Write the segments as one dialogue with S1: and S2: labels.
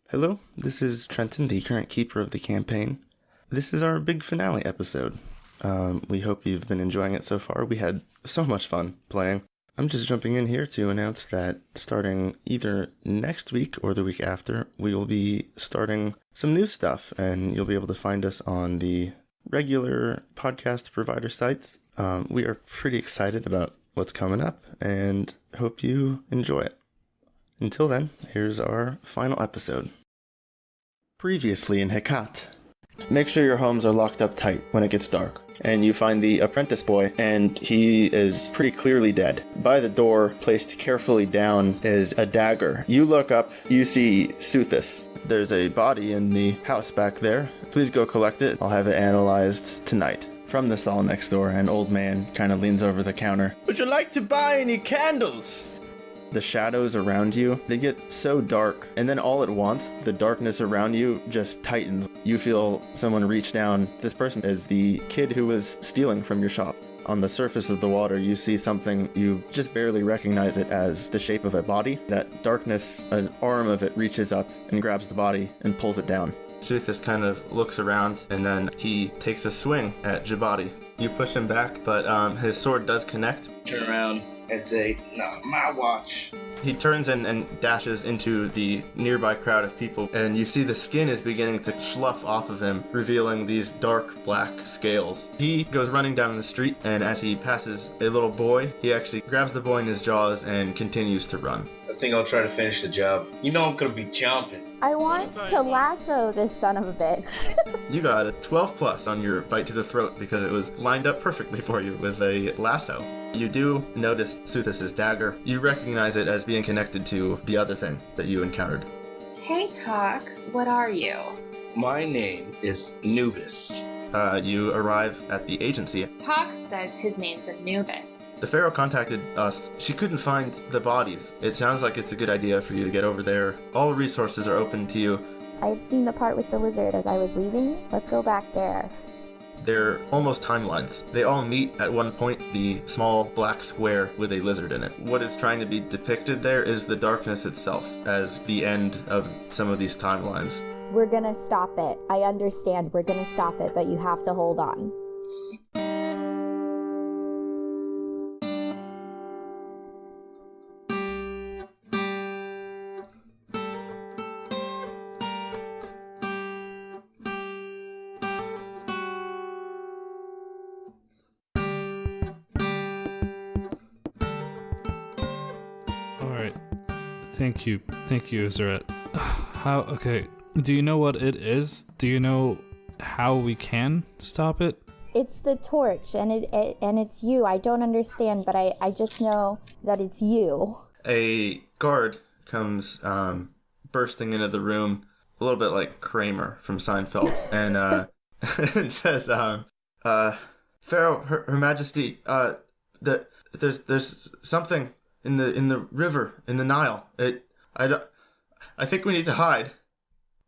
S1: Hello, this is Trenton, the current keeper of the campaign. This is our big finale episode. We hope you've been enjoying it so far. We had so much fun playing. I'm just jumping in here to announce that starting either next week or the week after, we will be starting some new stuff, and you'll be able to find us on the regular podcast provider sites. We are pretty excited about what's coming up and hope you enjoy it. Until then, here's our final episode. Previously in Hekhat. Make sure your homes are locked up tight when it gets dark, and you find the apprentice boy, and he is pretty clearly dead. By the door, placed carefully down, is a dagger. You look up, you see Suthis. There's a body in the house back there. Please go collect it. I'll have it analyzed tonight. From the stall next door, an old man kind of leans over the counter. Would you like to buy any candles? The shadows around you, they get so dark, and then all at once, the darkness around you just tightens. You feel someone reach down. This person is the kid who was stealing from your shop. On the surface of the water, you see something, you just barely recognize it as the shape of a body. That darkness, an arm of it reaches up and grabs the body and pulls it down. Suthis kind of looks around, and then he takes a swing at Jabadi. You push him back, but his sword does connect.
S2: Turn around and say, "Not my watch."
S1: He turns and dashes into the nearby crowd of people, and you see the skin is beginning to slough off of him, revealing these dark black scales. He goes running down the street, and as he passes a little boy, he actually grabs the boy in his jaws and continues to run.
S2: I think I'll try to finish the job. You know I'm gonna be chomping.
S3: I want to lasso this son of a bitch.
S1: You got a 12 plus on your bite to the throat because it was lined up perfectly for you with a lasso. You do notice Suthis' dagger. You recognize it as being connected to the other thing that you encountered.
S4: Hey, Talk. What are you?
S2: My name is Anubis.
S1: You arrive at the agency.
S4: Talk says his name's Anubis.
S1: The Pharaoh contacted us. She couldn't find the bodies. It sounds like it's a good idea for you to get over there. All resources are open to you.
S3: I had seen the part with the lizard as I was leaving. Let's go back there.
S1: They're almost timelines. They all meet at one point, the small black square with a lizard in it. What is trying to be depicted there is the darkness itself as the end of some of these timelines.
S3: We're gonna stop it. I understand we're gonna stop it, but you have to hold on.
S5: Thank you, Izeret. Okay, do you know what it is? Do you know how we can stop it?
S3: It's the torch, and it's you. I don't understand, but I just know that it's you.
S1: A guard comes bursting into the room, a little bit like Kramer from Seinfeld, and and says, Pharaoh, Her Majesty, there's something in the river, in the Nile. I think we need to hide.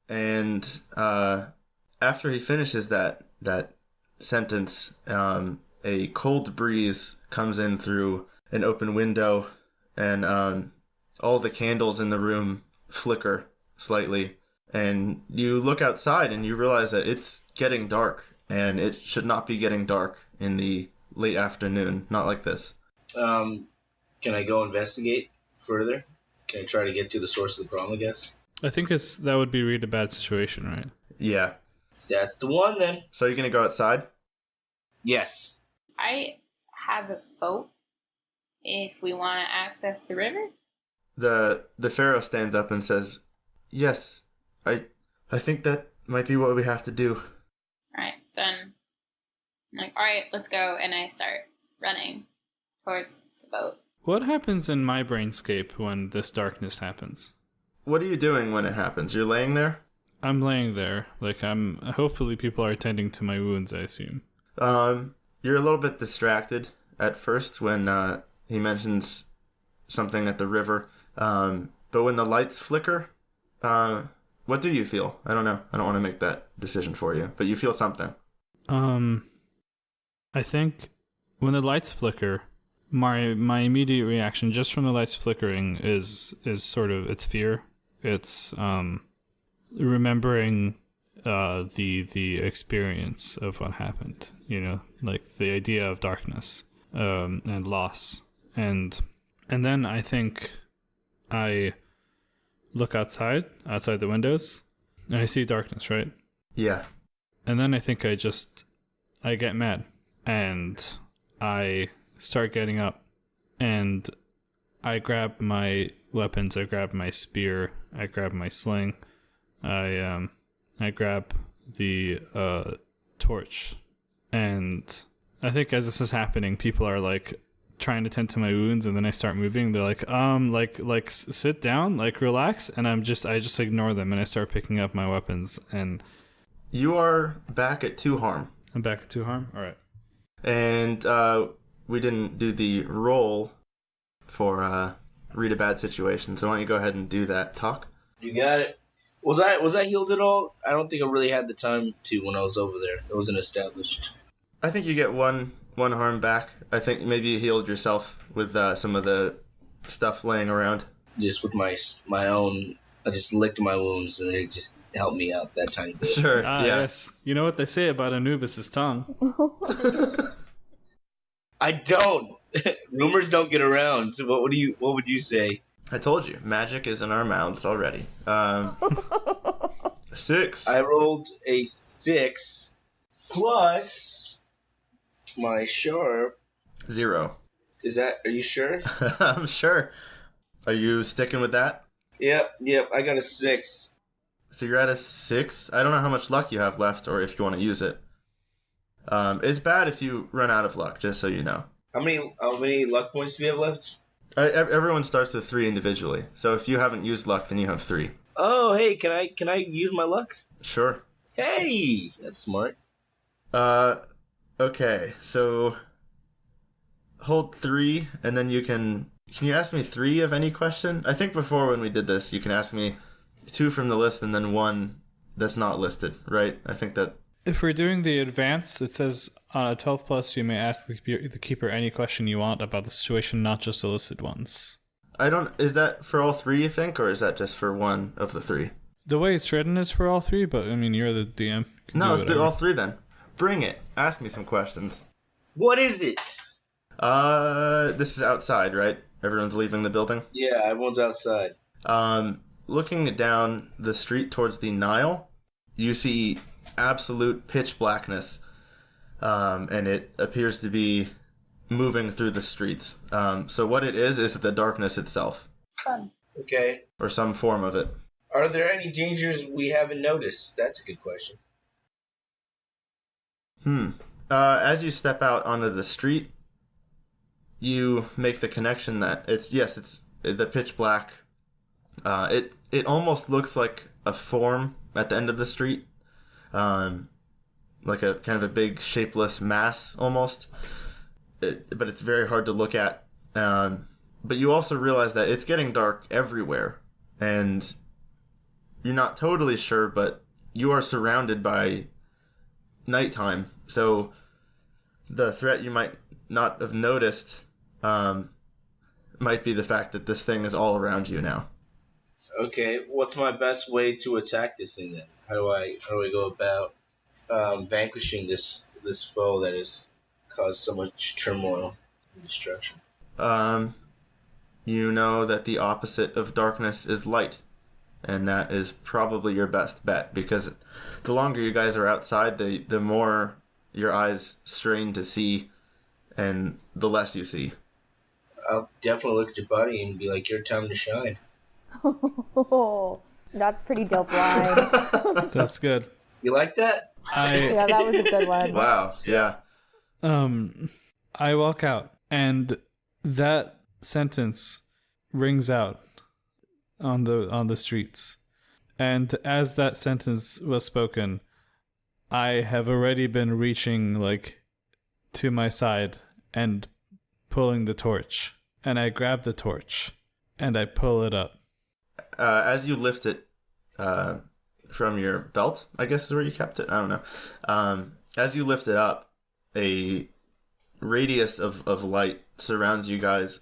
S1: And after he finishes that sentence, a cold breeze comes in through an open window, and all the candles in the room flicker slightly. And you look outside and you realize that it's getting dark, and it should not be getting dark in the late afternoon, not like this.
S2: Can I go investigate further? Can I try to get to the source of the problem, I guess?
S5: I think that would be really bad situation, right?
S1: Yeah.
S2: That's the one, then.
S1: So you're going to go outside?
S2: Yes.
S4: I have a boat if we want to access the river.
S1: The Pharaoh stands up and says, "Yes, I think that might be what we have to do."
S4: Alright, then I'm like, alright, let's go, and I start running towards the boat.
S5: What happens in my brainscape when this darkness happens?
S1: What are you doing when it happens? You're laying there?
S5: I'm laying there. Hopefully people are attending to my wounds, I assume.
S1: You're a little bit distracted at first when he mentions something at the river. But when the lights flicker, what do you feel? I don't know. I don't want to make that decision for you, but you feel something.
S5: I think when the lights flicker, my immediate reaction just from the lights flickering is sort of, it's fear. It's remembering the experience of what happened. You know, like the idea of darkness and loss, and then I think I look outside the windows, and I see darkness, right?
S1: Yeah.
S5: And then I think I get mad, and I start getting up, and I grab my weapons. I grab my spear. I grab my sling. I grab the torch, and I think as this is happening, people are like trying to tend to my wounds, and then I start moving. They're like sit down, like relax, and I just ignore them, and I start picking up my weapons, and
S1: You are back at 2 harm.
S5: I'm back at 2 harm. All right.
S1: And we didn't do the roll for read a bad situation, so why don't you go ahead and do that talk?
S2: You got it. Was I healed at all? I don't think I really had the time to when I was over there. It wasn't established.
S1: I think you get one harm back. I think maybe you healed yourself with some of the stuff laying around.
S2: Just with my own, I just licked my wounds and it just helped me out that tiny bit.
S1: Sure.
S5: Ah,
S1: yeah.
S5: yes. You know what they say about Anubis' tongue?
S2: I don't. Rumors don't get around. So what would you say?
S1: I told you, magic is in our mouths already. 6.
S2: I rolled a 6 plus my sharp.
S1: 0.
S2: Are you sure?
S1: I'm sure. Are you sticking with that?
S2: Yep. I got a 6.
S1: So you're at a 6. I don't know how much luck you have left, or if you want to use it. It's bad if you run out of luck, just so you know.
S2: How many luck points do we have left?
S1: Everyone starts with 3 individually. So if you haven't used luck, then you have 3.
S2: Oh, hey, can I use my luck?
S1: Sure.
S2: Hey, that's smart.
S1: Okay. So hold 3, and then you can you ask me 3 of any question? I think before when we did this, you can ask me 2 from the list and then 1 that's not listed, right? I think that.
S5: If we're doing the advanced, it says on a 12 plus, you may ask the keeper any question you want about the situation, not just the listed ones.
S1: Is that for all 3, you think, or is that just for 1 of the 3?
S5: The way it's written is for all 3, but I mean, you're the DM.
S1: No, let's do all 3 then. Bring it. Ask me some questions.
S2: What is it?
S1: This is outside, right? Everyone's leaving the building?
S2: Yeah, everyone's outside.
S1: Looking down the street towards the Nile, you see absolute pitch blackness, and it appears to be moving through the streets. So what it is the darkness itself.
S4: Fun.
S2: Okay.
S1: Or some form of it.
S2: Are there any dangers we haven't noticed? That's a good question.
S1: As you step out onto the street, you make the connection that it's the pitch black. It almost looks like a form at the end of the street. Like a kind of a big shapeless mass almost. But it's very hard to look at. But you also realize that it's getting dark everywhere. And you're not totally sure, but you are surrounded by nighttime. So the threat you might not have noticed might be the fact that this thing is all around you now.
S2: Okay, what's my best way to attack this thing then? How do I go about vanquishing this foe that has caused so much turmoil and destruction?
S1: You know that the opposite of darkness is light, and that is probably your best bet, because the longer you guys are outside, the more your eyes strain to see, and the less you see.
S2: I'll definitely look at your buddy and be like, your time to shine.
S3: Oh, that's pretty dope line.
S5: That's good.
S2: You like that?
S3: Yeah, that was a good one.
S1: Wow, yeah.
S5: I walk out, and that sentence rings out on the streets. And as that sentence was spoken, I have already been reaching like to my side and pulling the torch. And I grab the torch and I pull it up.
S1: As you lift it from your belt, I guess is where you kept it. I don't know. As you lift it up, a radius of light surrounds you guys.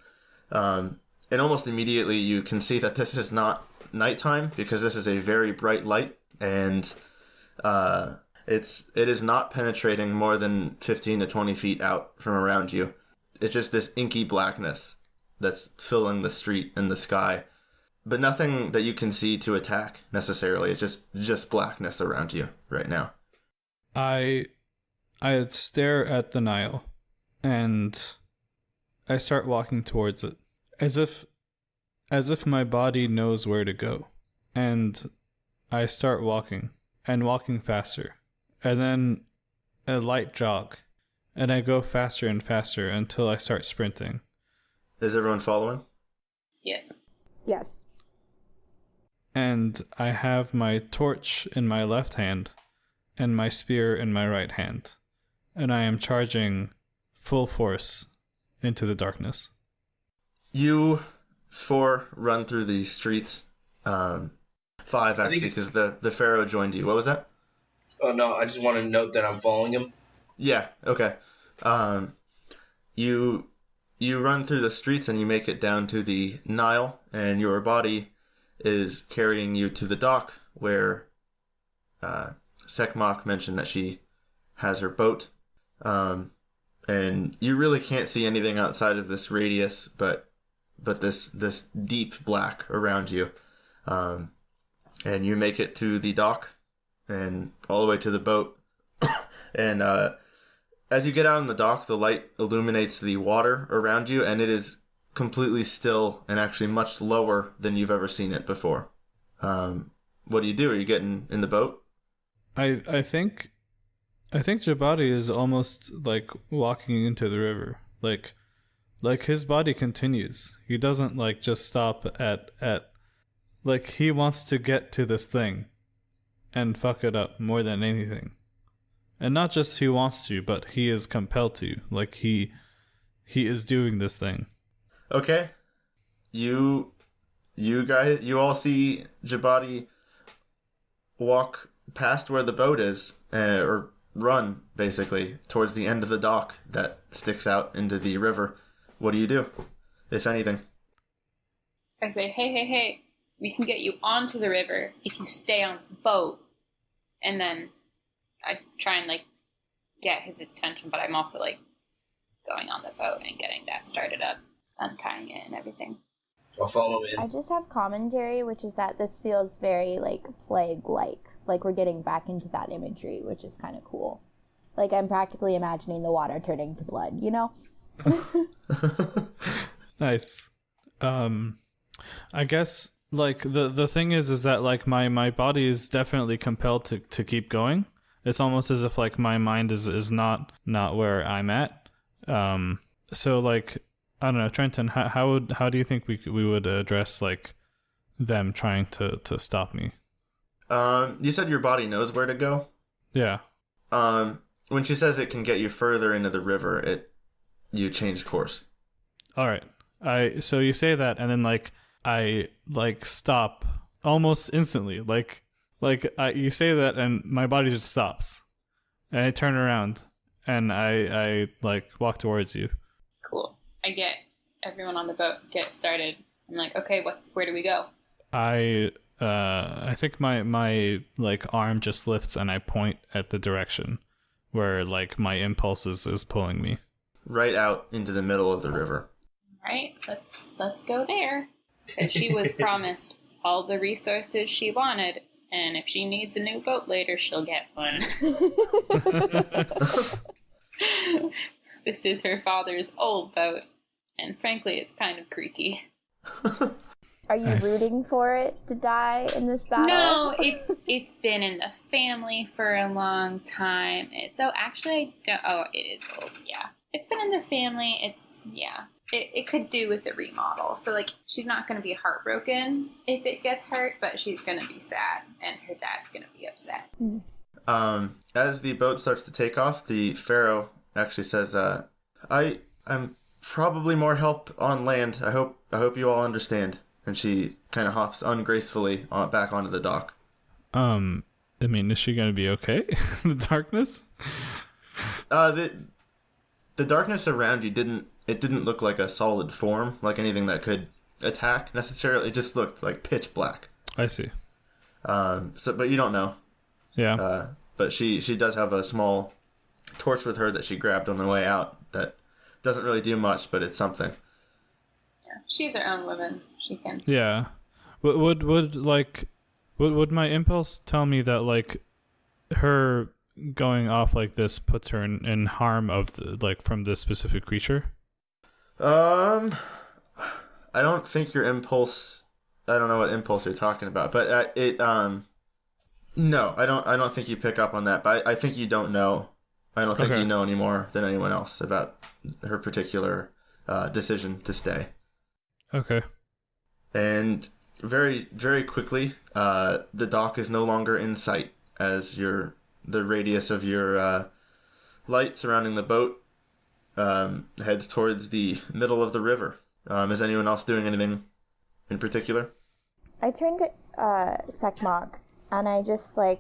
S1: And almost immediately you can see that this is not nighttime because this is a very bright light, and it is not penetrating more than 15 to 20 feet out from around you. It's just this inky blackness that's filling the street and the sky, but nothing that you can see to attack necessarily. It's just blackness around you right now.
S5: I stare at the Nile, and I start walking towards it, as if my body knows where to go. And I start walking, and walking faster, and then a light jog, and I go faster and faster until I start sprinting.
S1: Is everyone following?
S4: Yes.
S3: Yes.
S5: And I have my torch in my left hand and my spear in my right hand, and I am charging full force into the darkness.
S1: You 4 run through the streets. 5 actually, because the Pharaoh joined you. What was that?
S2: Oh no, I just want to note that I'm following him.
S1: Yeah, okay. You run through the streets and you make it down to the Nile, and your body is carrying you to the dock where Sekmok mentioned that she has her boat. And you really can't see anything outside of this radius, but this deep black around you. And you make it to the dock and all the way to the boat. And as you get out on the dock, the light illuminates the water around you, and it is completely still and actually much lower than you've ever seen it before. What do you do? Are you getting in the boat?
S5: I think Jabari is almost like walking into the river. Like his body continues. He doesn't like just stop at like he wants to get to this thing and fuck it up more than anything. And not just he wants to, but he is compelled to. Like he is doing this thing.
S1: Okay. You guys, you all see Jabari walk past where the boat is, or run, basically, towards the end of the dock that sticks out into the river. What do you do, if anything?
S4: I say, hey, we can get you onto the river if you stay on the boat. And then I try and, like, get his attention, but I'm also, like, going on the boat and getting that started up, untying it and everything.
S2: I'll follow him in.
S3: I just have commentary, which is that this feels very, like, plague-like. Like, we're getting back into that imagery, which is kind of cool. Like, I'm practically imagining the water turning to blood, you know?
S5: Nice. I guess, like, the thing is that, like, my body is definitely compelled to keep going. It's almost as if, like, my mind is not where I'm at. So, like, I don't know, Trenton, how do you think we would address, like, them trying to stop me?
S1: You said your body knows where to go?
S5: Yeah.
S1: When she says it can get you further into the river, you change course.
S5: All right. So you say that, and then, like, I, like, stop almost instantly. You say that, and my body just stops. And I turn around, and I like, walk towards you.
S4: Cool. I get everyone on the boat, get started. I'm like, okay, where do we go?
S5: I think my like arm just lifts and I point at the direction where, like, my impulse is pulling me.
S1: Right out into the middle of the river.
S4: All right, let's go there. Because she was promised all the resources she wanted, and if she needs a new boat later, she'll get one. This is her father's old boat, and frankly, it's kind of creaky.
S3: Are you rooting for it to die in this battle?
S4: No, it's been in the family for a long time. It is old, yeah. It's been in the family, It could do with the remodel. So, like, she's not going to be heartbroken if it gets hurt, but she's going to be sad, and her dad's going to be upset.
S1: As the boat starts to take off, the Pharaoh actually says, I'm probably more help on land. I hope you all understand. And she kind of hops ungracefully back onto the dock.
S5: I mean, is she going to be okay in the darkness?
S1: The darkness around you didn't look like a solid form, like anything that could attack necessarily. It just looked like pitch black.
S5: I see.
S6: But you don't know.
S5: Yeah.
S6: But she does have a small torch with her that she grabbed on the way out that doesn't really do much, but it's something.
S4: Yeah, she's her own woman. She can.
S5: Yeah. Would my impulse tell me that like her going off like this puts her in harm of from this specific creature?
S6: I don't think your impulse. I don't know what impulse you're talking about, but no, I don't think you pick up on that. But I think you don't know. I don't think you know any more than anyone else about her particular decision to stay.
S5: Okay.
S6: And very, very quickly, the dock is no longer in sight as the radius of your light surrounding the boat heads towards the middle of the river. Is anyone else doing anything in particular?
S3: I turned to Sekmok, and I just I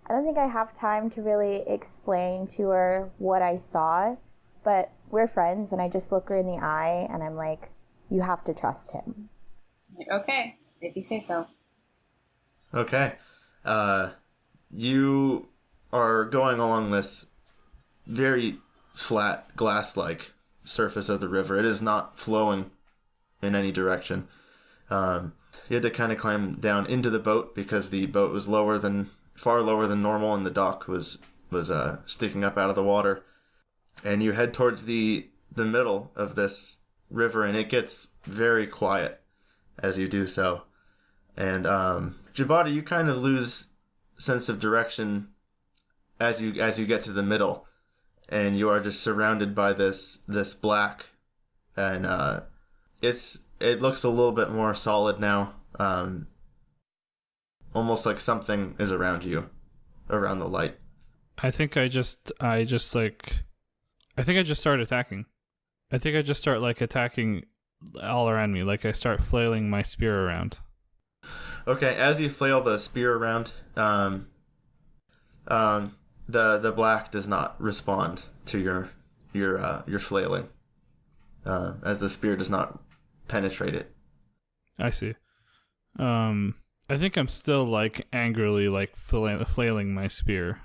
S3: don't think I have time to really explain to her what I saw, but we're friends, and I just look her in the eye, and I'm like, you have to trust him.
S4: Okay, if you say so.
S6: Okay. You are going along this very flat, glass-like surface of the river. It is not flowing in any direction. You had to kind of climb down into the boat because the boat was far lower than normal, and the dock was sticking up out of the water. And you head towards the middle of this river, and it gets very quiet as you do so. And Jabata, you kind of lose sense of direction as you get to the middle, and you are just surrounded by this black, and it looks a little bit more solid now, almost like something is around you, around the light.
S5: I think I just start attacking. I think I just start attacking all around me. I start flailing my spear around.
S6: Okay, as you flail the spear around, the black does not respond to your flailing, as the spear does not penetrate it.
S5: I see. I think I'm still angrily flailing my spear.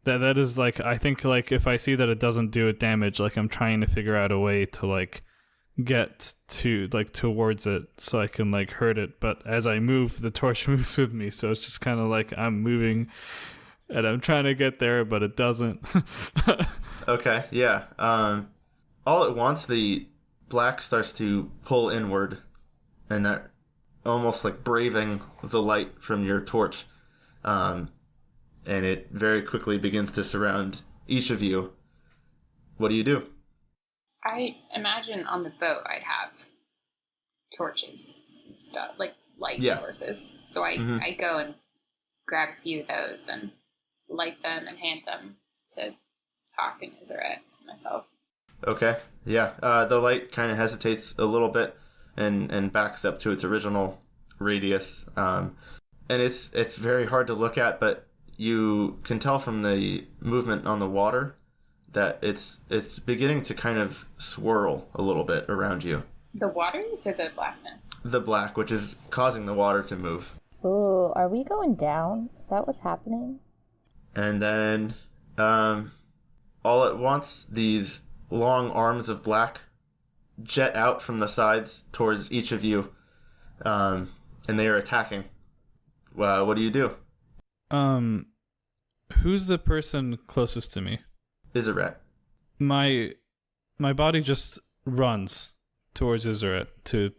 S5: That is I think if I see that it doesn't do it damage, I'm trying to figure out a way to get to towards it so I can hurt it. But as I move, the torch moves with me, so it's just kind of I'm moving and I'm trying to get there, but it doesn't.
S6: Okay, yeah. All at once, the black starts to pull inward, and that almost braving the light from your torch, and it very quickly begins to surround each of you. What do you do?
S4: I imagine on the boat I'd have torches and stuff, light sources. So I go and grab a few of those and light them and hand them to Talk and Iseret myself.
S6: Okay, yeah. The light kind of hesitates a little bit and backs up to its original radius. And it's very hard to look at, but you can tell from the movement on the water that it's beginning to kind of swirl a little bit around you.
S4: The waters or the blackness?
S6: The black, which is causing the water to move.
S3: Ooh, are we going down? Is that what's happening?
S6: And then, all at once, these long arms of black jet out from the sides towards each of you, and they are attacking. What do you do?
S5: Who's the person closest to me?
S6: Iseret.
S5: My body just runs towards Iseret to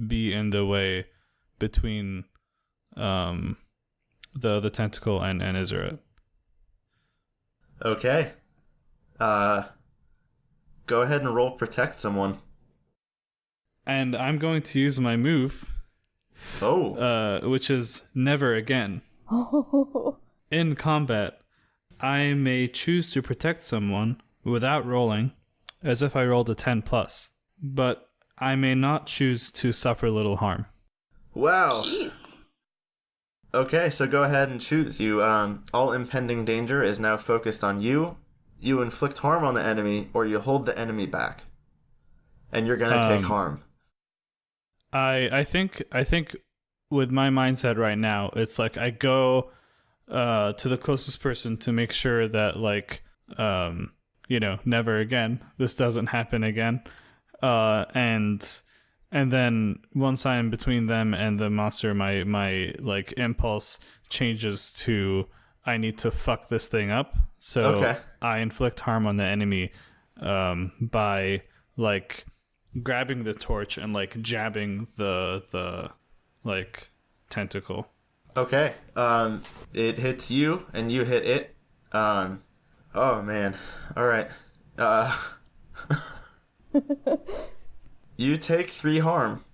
S5: be in the way between the tentacle and Iseret.
S6: Okay. Go ahead and roll protect someone.
S5: And I'm going to use my move.
S6: Oh.
S5: Which is never again. In combat, I may choose to protect someone without rolling, as if I rolled a 10+, but I may not choose to suffer little harm.
S6: Wow.
S4: Jeez.
S6: Okay, so go ahead and choose. You, all impending danger is now focused on you. You inflict harm on the enemy, or you hold the enemy back. And you're gonna take harm.
S5: I think with my mindset right now, it's like I go to the closest person to make sure that like never again, this doesn't happen again, and then once I'm between them and the monster, my like impulse changes to I need to fuck this thing up. So
S6: Okay.
S5: I inflict harm on the enemy by like grabbing the torch and like jabbing the like tentacle.
S6: Okay. It hits you, and you hit it. Oh man. All right. You take 3 harm.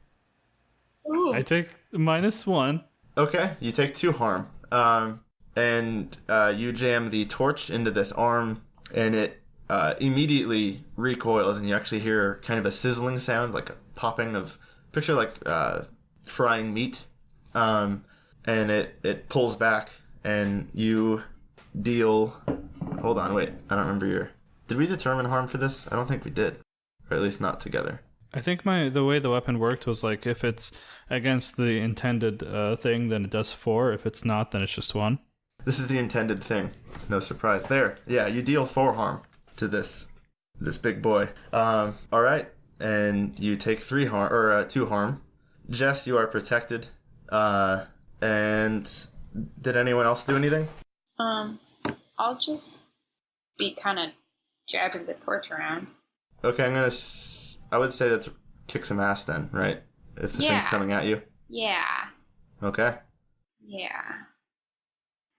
S4: Ooh.
S5: I take -1.
S6: Okay. You take 2 harm. And you jam the torch into this arm, and it immediately recoils, and you actually hear kind of a sizzling sound, like a popping of, picture like frying meat. And it pulls back, and you deal. Hold on, wait. I don't remember your. Did we determine harm for this? I don't think we did, or at least not together.
S5: I think the way the weapon worked was like if it's against the intended thing, then it does 4. If it's not, then it's just 1.
S6: This is the intended thing. No surprise there. Yeah, you deal 4 harm to this big boy. All right, and you take 3 harm or 2 harm. Jess, you are protected. And did anyone else do anything?
S4: I'll just be kind of jabbing the torch around.
S6: Okay, I would say that's kick some ass then, right? If the thing's coming at you.
S4: Yeah.
S6: Okay.
S4: Yeah.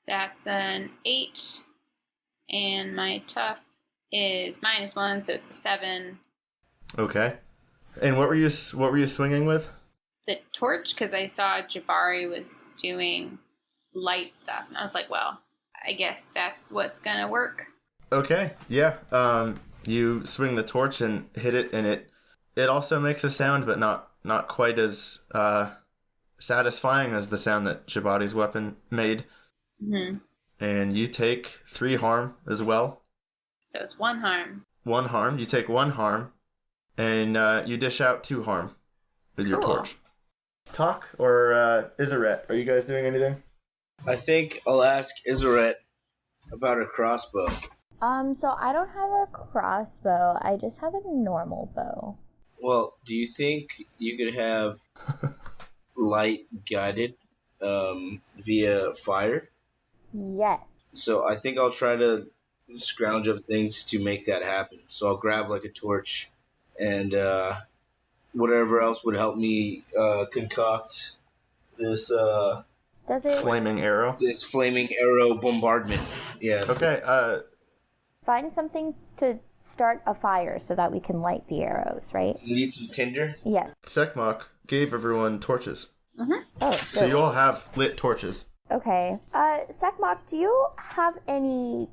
S4: That's an 8. And my tough is -1, so it's a 7.
S6: Okay. And what were you swinging with?
S4: The torch, because I saw Jabari was doing light stuff, and I was like, well, I guess that's what's gonna work.
S6: Okay. Yeah. You swing the torch and hit it, and it also makes a sound, but not quite as satisfying as the sound that Jabari's weapon made.
S4: Mm-hmm.
S6: And you take 3 harm as well.
S4: So it's 1 harm.
S6: 1 harm. You take 1 harm, and you dish out 2 harm with your torch. Talk or Izaret, are you guys doing anything?
S2: I think I'll ask Izaret about her crossbow.
S3: So I don't have a crossbow. I just have a normal bow.
S2: Well, do you think you could have light guided via fire?
S3: Yes.
S2: So I think I'll try to scrounge up things to make that happen. So I'll grab like a torch and whatever else would help me concoct this
S3: Does it
S6: flaming arrow?
S2: This flaming arrow bombardment. Yeah.
S6: Okay,
S3: find something to start a fire so that we can light the arrows, right?
S2: Need some tinder?
S3: Yes.
S6: Sekmok gave everyone torches.
S4: Mm-hmm.
S3: Oh,
S6: So you all have lit torches.
S3: Okay. Sekmok, do you have any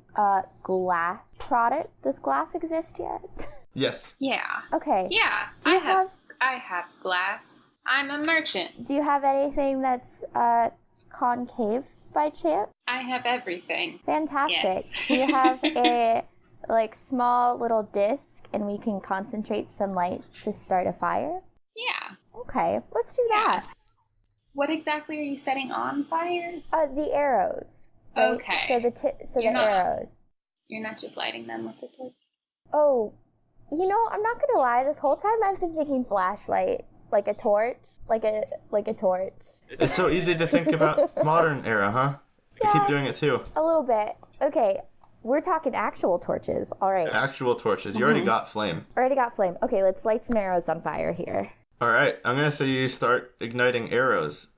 S3: glass product? Does glass exist yet?
S6: Yes.
S4: Yeah.
S3: Okay.
S4: Yeah.
S3: Do you have
S4: I have glass. I'm a merchant.
S3: Do you have anything that's concave by chance?
S4: I have everything.
S3: Fantastic.
S4: Yes.
S3: Do you have a small little disc and we can concentrate some light to start a fire?
S4: Yeah.
S3: Okay, let's do that.
S4: What exactly are you setting on fire?
S3: The arrows. Right?
S4: Okay.
S3: So the arrows.
S4: You're not just lighting them with the torch?
S3: Oh, I'm not gonna lie. This whole time I've been thinking flashlight, like a torch, like a torch.
S6: It's so easy to think about modern era, huh? You keep doing it too.
S3: A little bit. Okay, we're talking actual torches. All right.
S6: Actual torches. You already got flame.
S3: Already got flame. Okay, let's light some arrows on fire here.
S6: All right, I'm gonna say you start igniting arrows.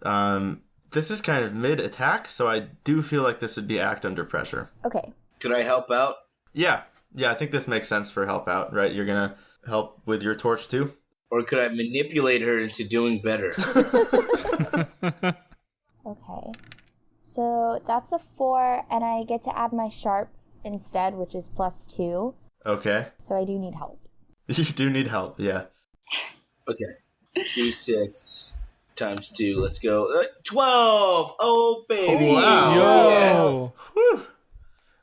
S6: This is kind of mid-attack, so I do feel like this would be act under pressure.
S3: Okay.
S2: Could I help out?
S6: Yeah, I think this makes sense for help out, right? You're gonna help with your torch too?
S2: Or could I manipulate her into doing better?
S3: Okay. So that's a 4, and I get to add my sharp instead, which is +2.
S6: Okay.
S3: So I do need help.
S6: You do need help, yeah.
S2: Okay. D6 times 2. Let's go. 12! Oh, baby!
S6: Oh, wow.
S5: Yo!
S6: Whew.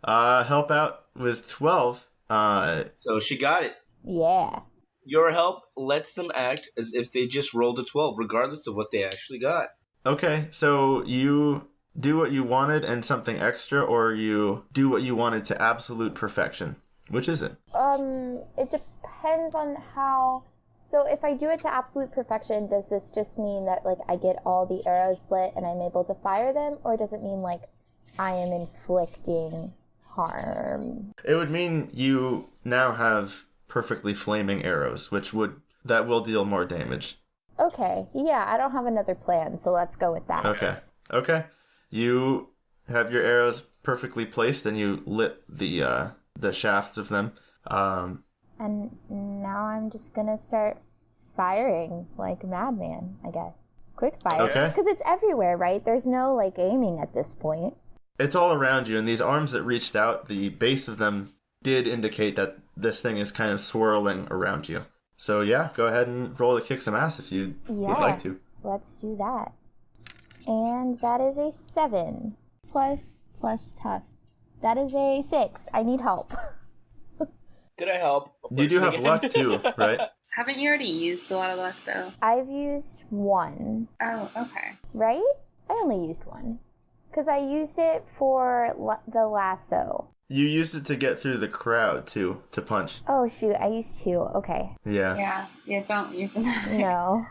S6: Help out with 12.
S2: So she got it.
S3: Yeah.
S2: Your help lets them act as if they just rolled a 12, regardless of what they actually got.
S6: Okay, so you do what you wanted and something extra, or you do what you wanted to absolute perfection. Which is it?
S3: It depends on how. So if I do it to absolute perfection, does this just mean that like I get all the arrows lit and I'm able to fire them, or does it mean like I am inflicting harm?
S6: It would mean you now have perfectly flaming arrows, that will deal more damage.
S3: Okay, yeah, I don't have another plan, so let's go with that.
S6: Okay. You have your arrows perfectly placed, and you lit the shafts of them.
S3: And now I'm just gonna start firing like a madman, I guess. Quick fire.
S6: Okay.
S3: Because it's everywhere, right? There's no like aiming at this point.
S6: It's all around you, and these arms that reached out, the base of them did indicate that this thing is kind of swirling around you. So yeah, go ahead and roll to kick some ass if you would like to.
S3: Let's do that. And that is a 7 plus tough. That is a 6. I need help.
S2: Could I help?
S6: You do have luck too, right?
S4: Haven't you already used a lot of luck, though?
S3: I've used 1.
S4: Oh, okay.
S3: Right? I only used 1. Because I used it for the lasso.
S6: You used it to get through the crowd too, to punch.
S3: Oh shoot, I used 2. Okay.
S6: Yeah.
S4: Yeah, don't use it.
S3: No.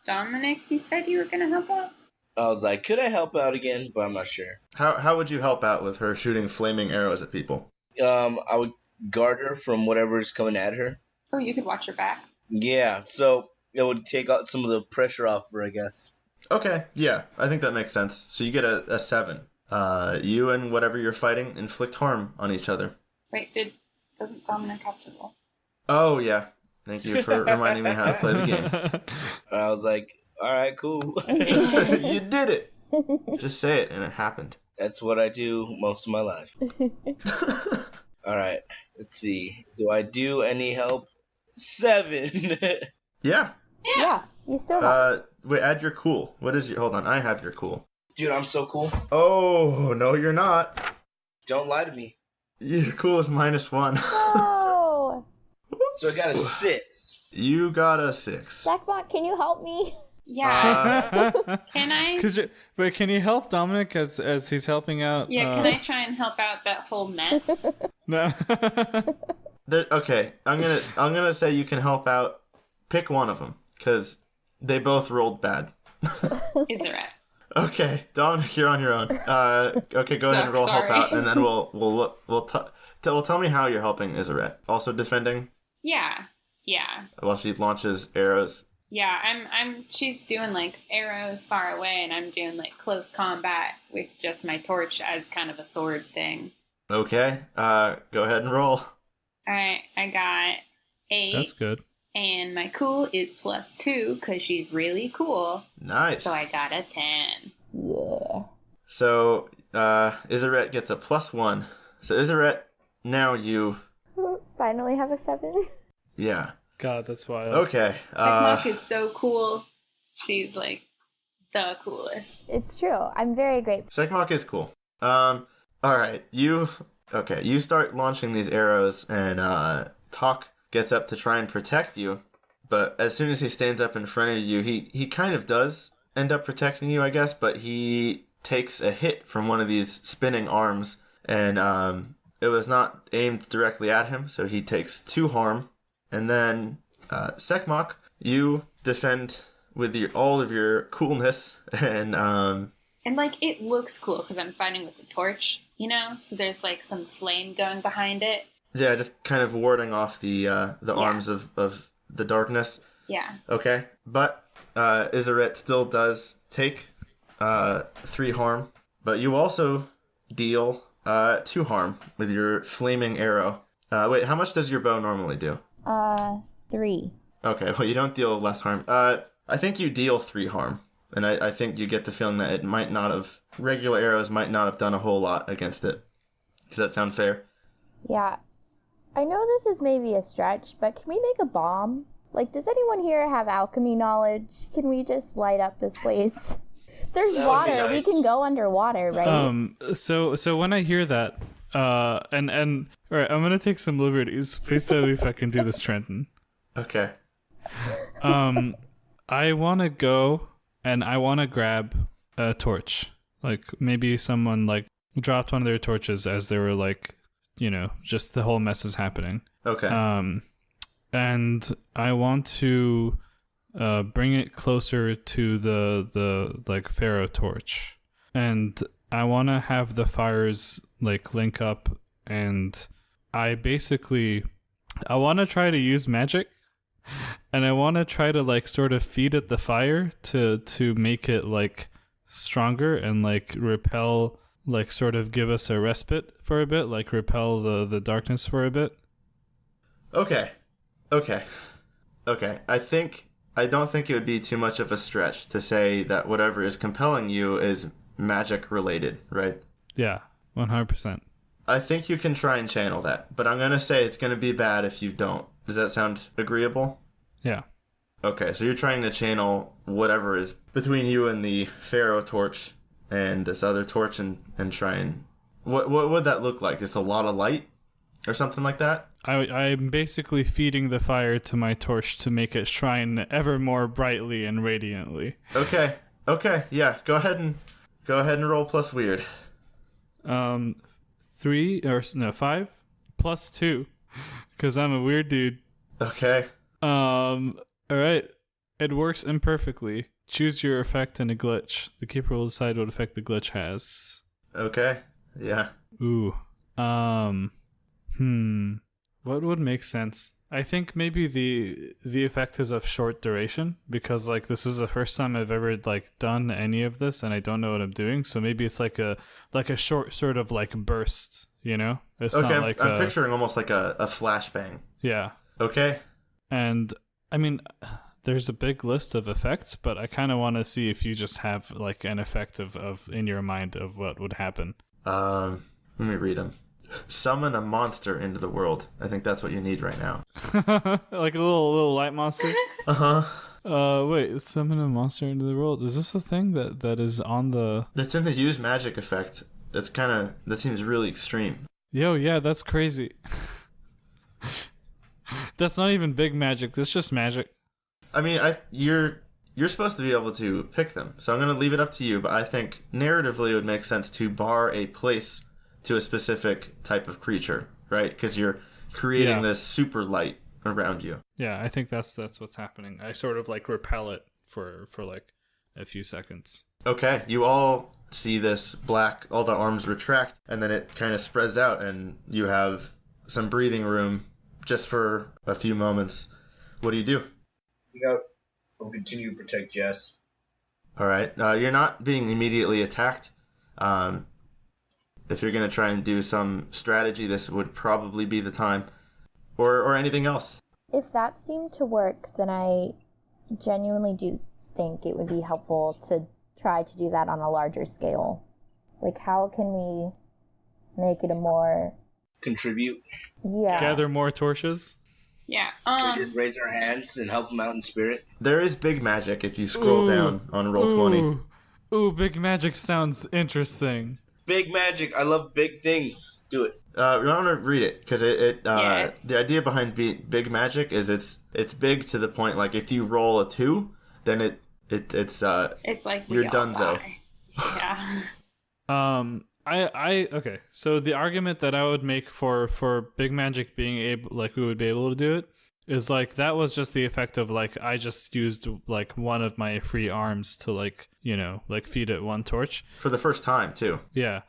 S4: Dominic, you said you were going to help out?
S2: I was like, could I help out again? But I'm not sure.
S6: How would you help out with her shooting flaming arrows at people?
S2: I would guard her from whatever is coming at her.
S4: Oh, you could watch your back.
S2: Yeah, so it would take out some of the pressure off her, I guess.
S6: Okay, yeah, I think that makes sense. So you get a 7. You and whatever you're fighting inflict harm on each other.
S4: Wait, doesn't Dominic have to roll?
S6: Oh, yeah. Thank you for reminding me how to play the game.
S2: I was like, all right, cool.
S6: You did it! Just say it, and it happened.
S2: That's what I do most of my life. All right, let's see. Do I do any help? 7.
S6: Yeah.
S3: Yeah, you still have.
S6: Wait, add your cool. What is your... Hold on, I have your cool.
S2: Dude, I'm so cool.
S6: Oh, no, you're not.
S2: Don't lie to me.
S6: Your cool is -1.
S3: No!
S2: So I got a 6.
S6: You got a 6.
S3: Jackbot, can you help me?
S4: Yeah. Can I?
S5: Wait, can you help Dominic as he's helping out?
S4: Yeah, can I try and help out that whole mess?
S5: No.
S6: Okay, I'm gonna say you can help out. Pick one of them, because they both rolled bad.
S4: Is it right?
S6: Okay, Dominic, you're on your own. Okay, go ahead and roll help out, and then we'll tell me how you're helping Iseret. Also defending.
S4: Yeah.
S6: While she launches arrows.
S4: Yeah, she's doing like arrows far away, and I'm doing like close combat with just my torch as kind of a sword thing.
S6: Okay, go ahead and roll.
S4: Alright, I got 8.
S5: That's good.
S4: And my cool is +2 because she's really cool.
S6: Nice.
S4: So I got a 10.
S3: Yeah.
S6: So, Iseret gets a +1. So, Iseret, now you...
S3: Finally have a 7.
S6: Yeah.
S5: God, that's wild.
S6: Okay.
S4: Hekhat is so cool. She's like the coolest.
S3: It's true. I'm very grateful.
S6: Sekmok is cool. Alright, you start launching these arrows, and, Talk gets up to try and protect you, but as soon as he stands up in front of you, he kind of does end up protecting you, I guess, but he takes a hit from one of these spinning arms, and, it was not aimed directly at him, so he takes 2 harm. And then, Sekmok, you defend with all of your coolness, and
S4: like, it looks cool because I'm fighting with the torch, you know? So there's, like, some flame going behind it.
S6: Yeah, just kind of warding off the arms of the darkness.
S4: Yeah.
S6: Okay, but Iseret still does take 3 harm, but you also deal 2 harm with your flaming arrow. Wait, how much does your bow normally do?
S3: 3.
S6: Okay, well, you don't deal less harm. I think you deal 3 harm, and I think you get the feeling that regular arrows might not have done a whole lot against it. Does that sound fair?
S3: Yeah. I know this is maybe a stretch, but can we make a bomb? Like, does anyone here have alchemy knowledge? Can we just light up this place? There's water.
S2: Nice.
S3: We can go underwater, right?
S5: So when I hear that, and all right, I'm gonna take some liberties. Please tell me if I can do this, Trenton.
S6: Okay.
S5: I want to go and I want to grab a torch. Like maybe someone like dropped one of their torches as they were like, just the whole mess is happening.
S6: Okay.
S5: And I want to bring it closer to the like Pharaoh torch, and I want to have the fires like link up, and I want to try to use magic, and I want to try to like sort of feed it the fire to make it like stronger and like repel, like sort of give us a respite for a bit, like repel the darkness for a bit.
S6: Okay. I don't think it would be too much of a stretch to say that whatever is compelling you is magic related, right?
S5: Yeah, 100%.
S6: I think you can try and channel that, but I'm going to say it's going to be bad if you don't. Does that sound agreeable?
S5: Yeah.
S6: Okay, so you're trying to channel whatever is between you and the Pharaoh torch and this other torch and try and... What would that look like? Just a lot of light or something like that?
S5: I'm basically feeding the fire to my torch to make it shine ever more brightly and radiantly.
S6: Okay, yeah, go ahead and roll plus weird.
S5: 5 plus 2, because I'm a weird dude.
S6: Okay.
S5: All right. It works imperfectly. Choose your effect and a glitch. The keeper will decide what effect the glitch has.
S6: Okay. Yeah.
S5: Ooh. What would make sense? I think maybe the effect is of short duration, because like this is the first time I've ever like done any of this and I don't know what I'm doing. So maybe it's like a short sort of like burst, It's
S6: okay,
S5: not like
S6: I'm picturing almost like a flashbang.
S5: Yeah.
S6: Okay.
S5: And I mean, there's a big list of effects, but I kind of want to see if you just have like an effect of in your mind of what would happen.
S6: Let me read them. Summon a monster into the world. I think that's what you need right now.
S5: Like a little light monster.
S6: Uh-huh.
S5: Wait, summon a monster into the world. Is this a thing that is on the?
S6: That's in the use magic effect. That seems really extreme.
S5: Yo, yeah, that's crazy. That's not even big magic. That's just magic.
S6: I mean, you're supposed to be able to pick them, so I'm gonna leave it up to you. But I think narratively it would make sense to bar a place to a specific type of creature, right? Because you're creating this super light around you.
S5: Yeah, I think that's what's happening. I sort of like repel it for like a few seconds.
S6: Okay, you all see this black, all the arms retract, and then it kind of spreads out, and you have some breathing room just for a few moments. What do you do?
S2: I'll continue to protect Jess.
S6: All right, you're not being immediately attacked. If you're going to try and do some strategy, this would probably be the time. Or anything else.
S3: If that seemed to work, then I genuinely do think it would be helpful to try to do that on a larger scale. Like, how can we make it a more...
S2: Contribute.
S3: Yeah.
S5: Gather more torches?
S4: Yeah.
S2: Can we just raise our hands and help them out in spirit?
S6: There is big magic if you scroll down on roll 20.
S5: Ooh, big magic sounds interesting.
S2: Big magic. I love big things. Do it.
S6: You want to read it, because the idea behind big magic is it's big to the point, like, if you roll a 2, then it's
S4: like
S6: you're
S4: all
S6: donezo.
S4: die. Yeah.
S5: Okay. So the argument that I would make for big magic being able, like, we would be able to do it, is like that was just the effect of like I just used like one of my free arms to like feed it one torch
S6: for the first time too.
S5: Yeah.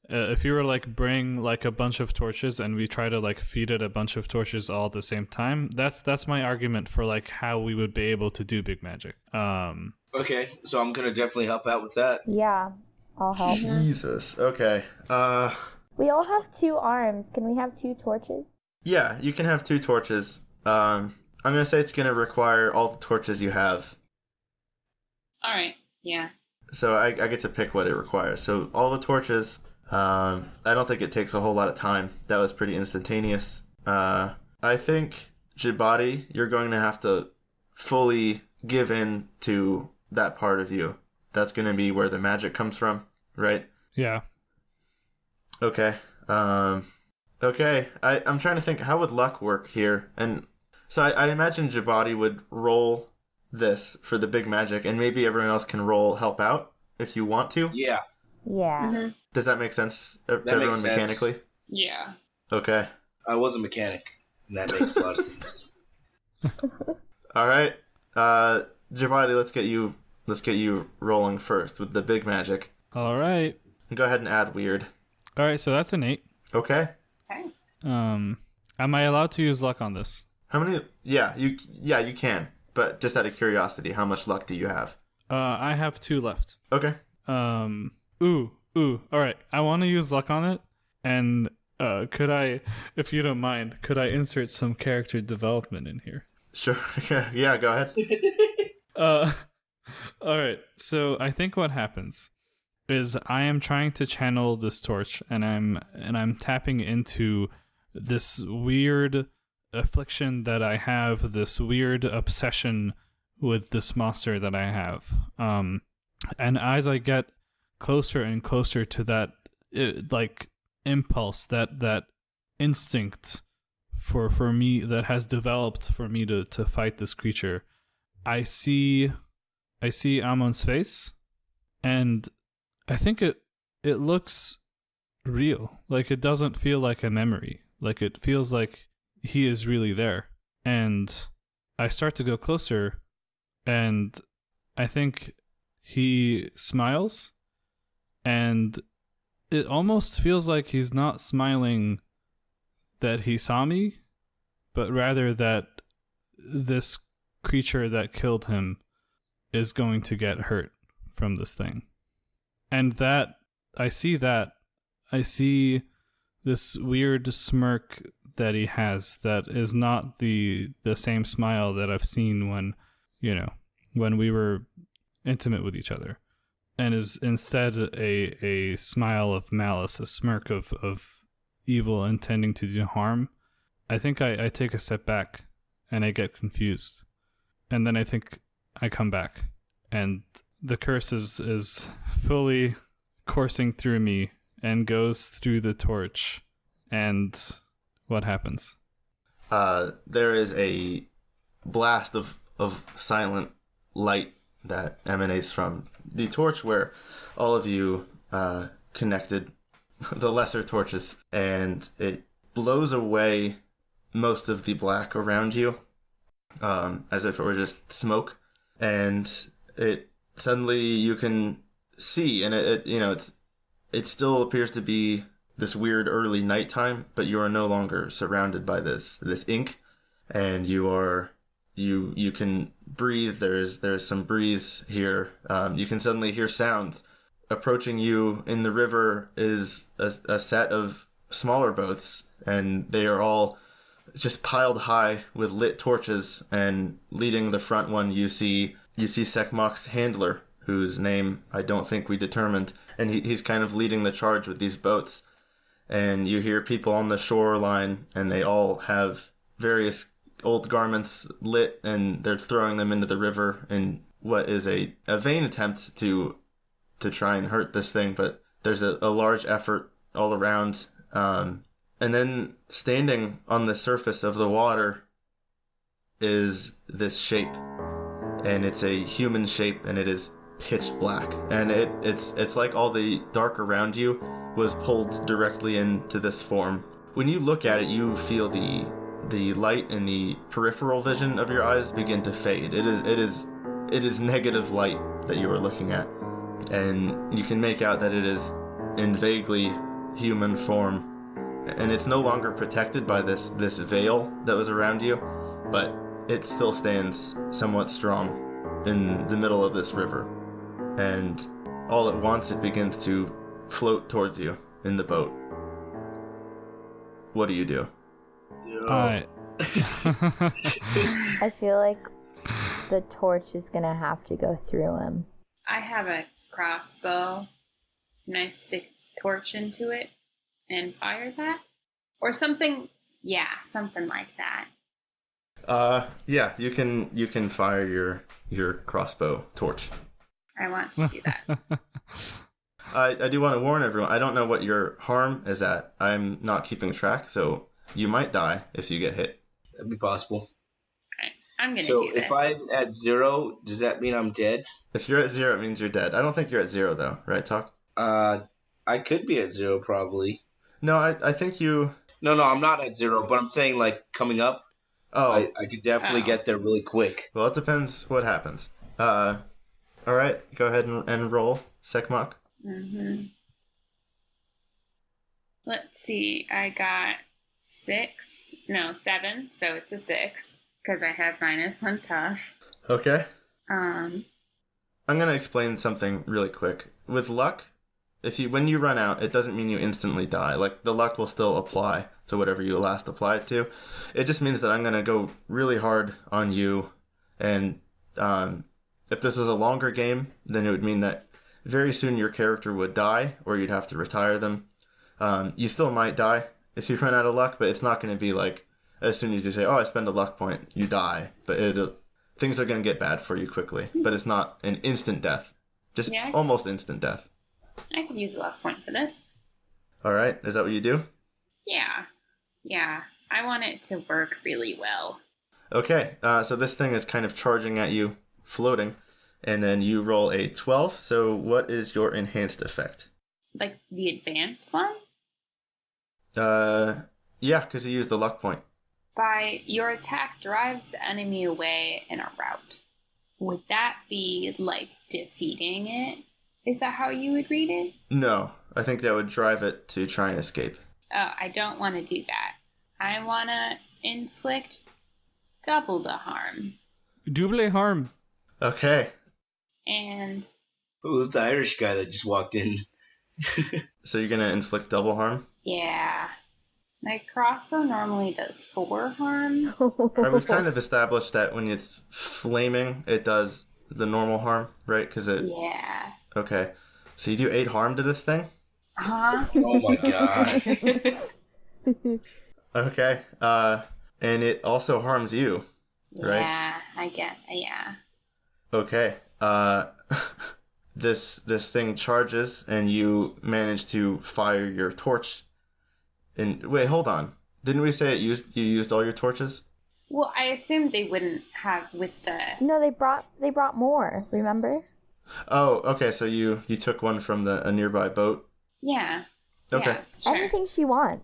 S5: If you were like bring like a bunch of torches and we try to like feed it a bunch of torches all at the same time, that's my argument for like how we would be able to do big magic.
S2: Okay, so I'm gonna definitely help out with that.
S3: Yeah, I'll help.
S6: Jesus. Okay.
S3: We all have 2 arms. Can we have 2 torches?
S6: Yeah, you can have 2 torches. I'm gonna say it's gonna require all the torches you have.
S4: All right. Yeah.
S6: So I get to pick what it requires. So all the torches. I don't think it takes a whole lot of time. That was pretty instantaneous. I think Jibati, you're going to have to fully give in to that part of you. That's going to be where the magic comes from, right?
S5: Yeah.
S6: Okay. Okay. I'm trying to think, how would luck work here? And so I imagine Jibati would roll this for the big magic, and maybe everyone else can roll help out. if you want to.
S2: Yeah,
S3: Yeah.
S6: Does that make sense to
S2: makes
S6: everyone
S2: sense.
S6: mechanically?
S4: Yeah.
S6: Okay.
S2: I was a mechanic, and that makes a lot of sense.
S6: All right. Jabadi, let's get you rolling first with the big magic.
S5: All right.
S6: Go ahead and add weird.
S5: All right, so that's an 8.
S6: Okay.
S4: Okay.
S5: Am I allowed to use luck on this?
S6: How many? Yeah, you can. But just out of curiosity, how much luck do you have?
S5: I have 2 left.
S6: Okay.
S5: Ooh. All right. I want to use luck on it, and could I, if you don't mind, could I insert some character development in here?
S6: Sure. Yeah, go ahead.
S5: All right. So I think what happens is I am trying to channel this torch, and I'm tapping into this weird affliction that I have, this weird obsession with this monster that I have. And as I get closer and closer to that, impulse, that instinct for me that has developed for me to fight this creature, I see Amon's face, and I think it looks real. Like, it doesn't feel like a memory. Like, it feels like he is really there. And I start to go closer, and I think he smiles, and it almost feels like he's not smiling that he saw me, but rather that this creature that killed him is going to get hurt from this thing. And that I see this weird smirk that he has that is not the same smile that I've seen when we were intimate with each other, and is instead a smile of malice, a smirk of evil intending to do harm. I think I take a step back and I get confused, and then I think I come back, and the curse is fully coursing through me and goes through the torch. And what happens?
S6: There is a blast of silent light that emanates from the torch where all of you connected the lesser torches, and it blows away most of the black around you, as if it were just smoke. And it suddenly you can see, and it still appears to be this weird early nighttime, but you are no longer surrounded by this ink, and you can breathe. There's some breeze here. You can suddenly hear sounds. Approaching you in the river is a set of smaller boats, and they are all just piled high with lit torches, and leading the front one you see Sekmok's handler, whose name I don't think we determined, and he's kind of leading the charge with these boats. And you hear people on the shoreline, and they all have various old garments lit, and they're throwing them into the river in what is a vain attempt to try and hurt this thing, but there's a large effort all around. And then standing on the surface of the water is this shape, and it's a human shape, and it is pitch black, and it's like all the dark around you was pulled directly into this form. When you look at it, you feel the light in the peripheral vision of your eyes begin to fade. It is negative light that you are looking at, and you can make out that it is in vaguely human form, and it's no longer protected by this veil that was around you, but it still stands somewhat strong in the middle of this river. And all at once it begins to float towards you in the boat. What do you do?
S5: I
S3: I feel like the torch is gonna have to go through him.
S4: I have a crossbow. Can I stick torch into it and fire that? Or something, yeah, something like that.
S6: Yeah, you can fire your crossbow torch.
S4: I want to do that.
S6: I do want to warn everyone, I don't know what your harm is at. I'm not keeping track, so you might die if you get hit.
S2: That'd be possible.
S4: I'm gonna
S2: So
S4: do this.
S2: if I'm at 0, does that mean I'm dead?
S6: If you're at 0, it means you're dead. I don't think you're at 0 though, right, Talk?
S2: I could be at 0 probably.
S6: No, I think you.
S2: No, I'm not at 0, but I'm saying like coming up,
S6: Oh,
S2: I could definitely
S4: Oh.
S2: get there really quick.
S6: well, it depends what happens. All right, go ahead and roll, Sekmok.
S4: Let's see. I got 7, so it's a 6 because I have -1 tough.
S6: Okay.
S4: Um,
S6: I'm gonna explain something really quick. With luck, when you run out, it doesn't mean you instantly die. Like the luck will still apply to whatever you last applied it to. It just means that I'm gonna go really hard on you, and if this is a longer game, then it would mean that very soon your character would die, or you'd have to retire them. You still might die if you run out of luck, but it's not going to be like as soon as you say, "Oh, I spend a luck point," you die. But things are going to get bad for you quickly. But it's not an instant death, just
S4: Yeah.
S6: almost instant death.
S4: I could use a luck point for this.
S6: All right, is that what you do?
S4: Yeah. I want it to work really well.
S6: Okay, so this thing is kind of charging at you, floating, and then you roll a 12. So what is your enhanced effect?
S4: Like the advanced one?
S6: Yeah, because you used the luck point.
S4: By your attack drives the enemy away in a route. Would that be like defeating it? Is that how you would read it?
S6: No, I think that would drive it to try and escape.
S4: Oh, I don't want to do that. I want to inflict double the harm.
S5: Double harm.
S6: Okay,
S4: And
S2: Ooh, it's the Irish guy that just walked in.
S6: so you're gonna inflict double harm.
S4: yeah, my crossbow normally does 4 harm.
S6: Right, we've kind of established that when it's flaming, it does the normal harm, right? Because it.
S4: Yeah.
S6: Okay, so you do 8 harm to this thing.
S4: Huh?
S2: Oh my god.
S6: Okay, and it also harms you, right?
S4: Yeah, I get. Yeah.
S6: Okay, this thing charges, and you manage to fire your torch. And wait, hold on. Didn't we say you used all your torches?
S4: Well, I assumed they wouldn't have with the.
S3: No, they brought more. Remember?
S6: Oh, okay. So you took one from a nearby boat.
S4: Yeah.
S6: Okay.
S4: Yeah, sure.
S3: Anything she wants.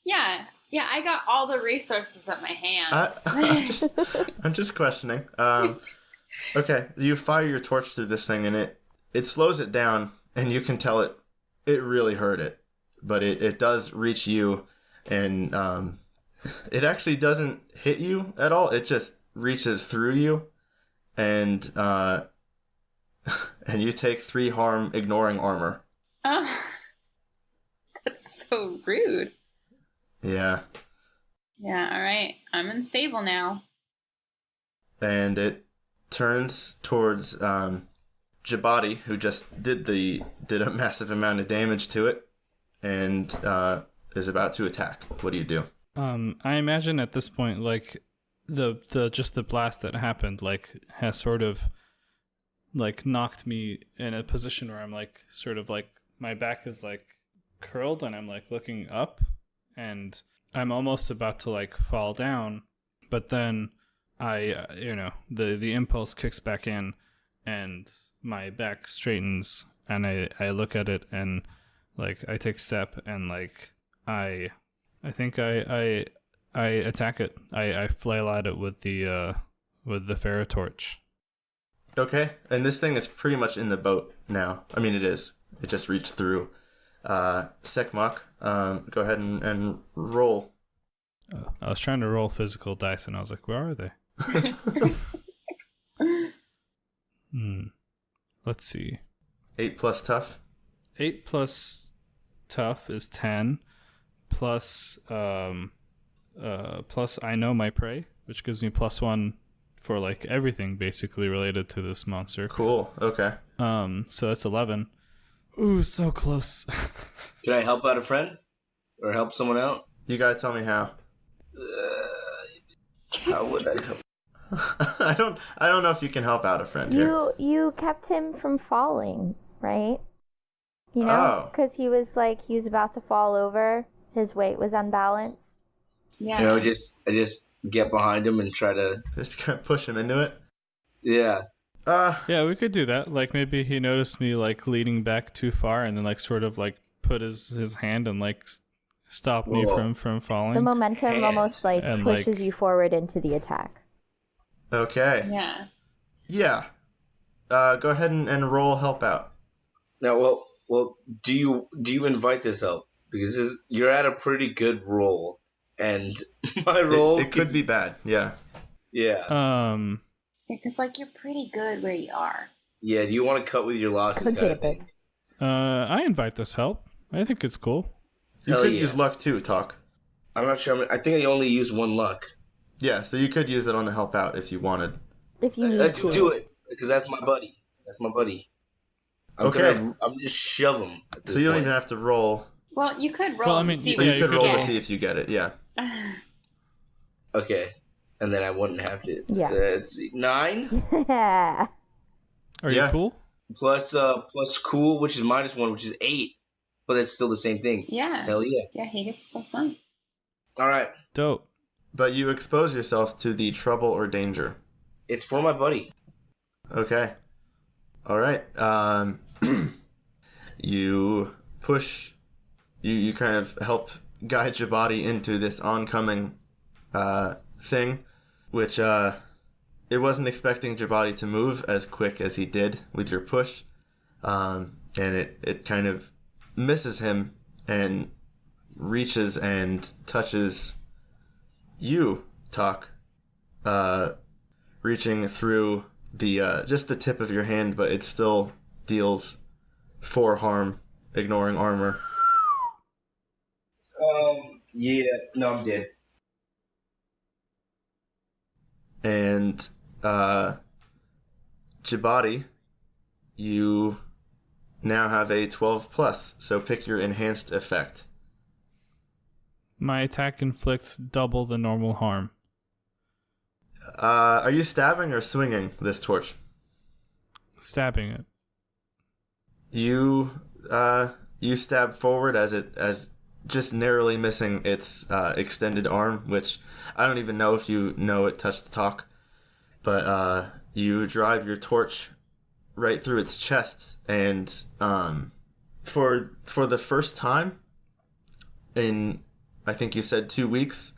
S4: Yeah. I got all the resources at my hands.
S6: I'm just questioning. Okay, you fire your torch through this thing, and it slows it down, and you can tell it really hurt it, but it does reach you, and it actually doesn't hit you at all. It just reaches through you, and and you take 3 harm, ignoring armor.
S4: Oh, that's so rude.
S6: Yeah,
S4: Yeah, all right. I'm unstable now.
S6: and it turns towards Jabati, who just did a massive amount of damage to it, and is about to attack. What do you do?
S5: I imagine at this point, like the blast that happened, like has sort of like knocked me in a position where I'm like sort of like my back is like curled and I'm like looking up, and I'm almost about to like fall down, but then I the impulse kicks back in, and my back straightens, and I look at it, and like I take a step, and like I think I attack it. I flail at it with the ferrotorch.
S6: Okay, and this thing is pretty much in the boat now. I mean, it is. It just reached through. Sekmok, go ahead and roll.
S5: I was trying to roll physical dice, and I was like, where are they? Let's see.
S6: 8 plus tough.
S5: 8 plus tough is 10. Plus I know my prey, which gives me +1 for like everything basically related to this monster.
S6: Cool. Okay.
S5: So that's 11. Ooh, so close.
S2: Can I help out a friend? Or help someone out?
S6: You gotta tell me how.
S2: How would I help?
S6: I don't know if you can help out a friend here.
S3: You kept him from falling, right? You
S6: Oh.
S3: know, because he was about to fall over. His weight was unbalanced.
S4: Yeah.
S2: I just get behind him and try to.
S6: Just kind of push him into it.
S2: Yeah.
S5: Yeah, we could do that. Like maybe he noticed me like leaning back too far, and then like sort of like put his hand and like stop me
S2: Whoa.
S5: from falling.
S3: The momentum
S2: Hand.
S3: almost like
S5: And,
S3: pushes
S5: like-
S3: you forward into the attack.
S6: Okay.
S4: Yeah.
S6: Yeah. Go ahead and roll help out.
S2: Now, well, do you invite this help? Because you're at a pretty good roll, and my roll
S6: It could be bad. Yeah.
S2: Yeah.
S4: Because like you're pretty good where you are.
S2: Yeah. Do you want to cut with your losses,
S3: Could
S2: kind
S3: be a
S2: of
S3: bit.
S2: thing?
S5: I invite this help. I think it's cool.
S6: You
S2: Hell
S6: could
S2: yeah.
S6: use luck too, Talk.
S2: I'm not sure. I think I only used one luck.
S6: Yeah, so you could use it on the help out if you wanted.
S3: If you need
S2: Let's
S3: to.
S2: do it because that's my buddy. That's my buddy.
S6: Okay.
S2: I'm just shove him. At this
S6: So you don't
S2: point.
S6: even have to roll.
S4: Well, you could roll
S5: Well, I
S4: to
S5: mean,
S4: see
S5: yeah,
S4: what
S6: You
S5: you
S6: could
S5: could
S6: roll
S5: roll.
S6: to see if you get it, yeah.
S2: Okay, and then I wouldn't have to.
S3: Yeah.
S2: Let's see. 9
S3: Yeah.
S5: Are
S6: Yeah.
S5: you cool?
S2: plus cool, which is -1, which is 8, but that's still the same thing.
S4: Yeah.
S2: Hell yeah!
S4: Yeah, he gets +1.
S2: All right,
S5: Dope.
S6: But you expose yourself to the trouble or danger.
S2: it's for my buddy.
S6: Okay. All right. You push. You kind of help guide your body into this oncoming thing, which it wasn't expecting your body to move as quick as he did with your push, and it kind of misses him and reaches and touches you, Talk, reaching through the just the tip of your hand, but it still deals 4 harm, ignoring armor.
S2: Yeah, no, I'm dead.
S6: And Jabati, you now have a 12 plus, so pick your enhanced effect.
S5: My attack inflicts double the normal harm.
S6: Are you stabbing or swinging this torch?
S5: Stabbing it.
S6: You stab forward as just narrowly missing its extended arm, which I don't even know if you know it touched the Talk, but you drive your torch right through its chest, and for the first time in, I think you said 2 weeks,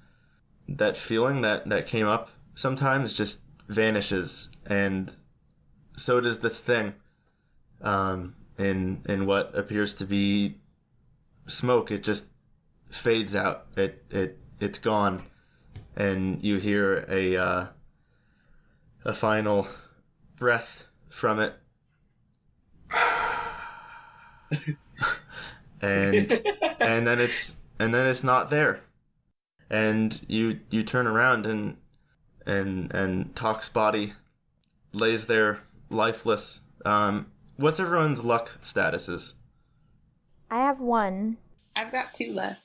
S6: that feeling that came up sometimes just vanishes, and so does this thing. In what appears to be smoke, it just fades out. It's gone, and you hear a final breath from it, and then it's not there, and you turn around and Talk's body lays there lifeless. What's everyone's luck statuses?
S3: I have 1.
S4: I've got 2 left.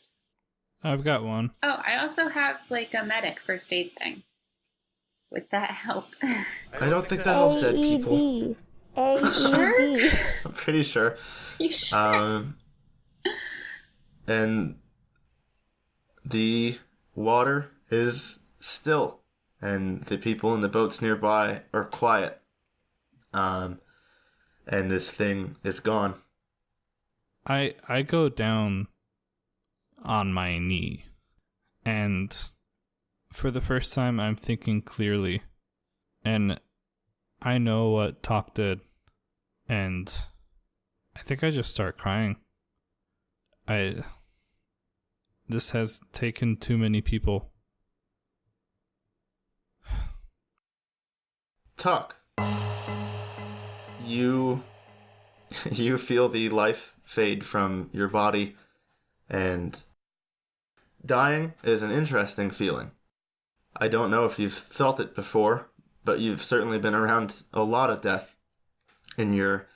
S5: I've got one.
S4: Oh, I also have like a medic first aid thing. Would that help?
S6: I don't think that helps dead people.
S3: AED.
S6: I'm pretty sure.
S4: You sure?
S6: And the water is still, and the people in the boats nearby are quiet. And this thing is gone.
S5: I go down on my knee, and for the first time I'm thinking clearly, and I know what Talk did, and I think I just start crying. This has taken too many people.
S6: Talk. You feel the life fade from your body, and dying is an interesting feeling. I don't know if you've felt it before, but you've certainly been around a lot of death in your